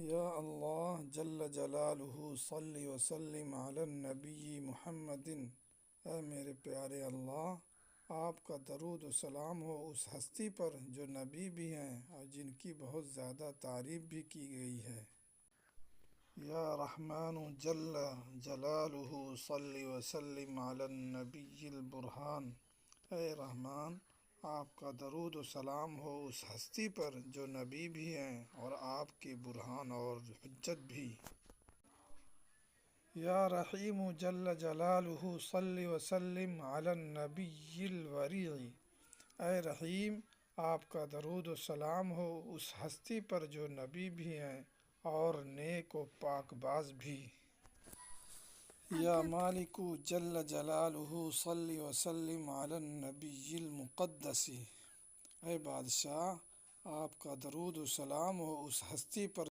یا اللہ جل جلالہ صلی وسلم علی النبی محمد۔ اے میرے پیارے اللہ، آپ کا درود و سلام ہو اس ہستی پر جو نبی بھی ہیں اور جن کی بہت زیادہ تعریف بھی کی گئی ہے۔ یا رحمن جل جلالہ صلی وسلم علی النبی البرہان۔ اے رحمان، آپ کا درود و سلام ہو اس ہستی پر جو نبی بھی ہیں اور آپ کے برہان اور حجت بھی۔ یا رحیم جل جلالہ صلی وسلم علی النبی الوریع۔ اے رحیم، آپ کا درود و سلام ہو اس ہستی پر جو نبی بھی ہیں اور نیک و پاک باز بھی۔ یا مالک جل جلالہ صلی وسلم علی النبی المقدس۔ اے بادشاہ، آپ کا درود و سلام ہو اس ہستی پر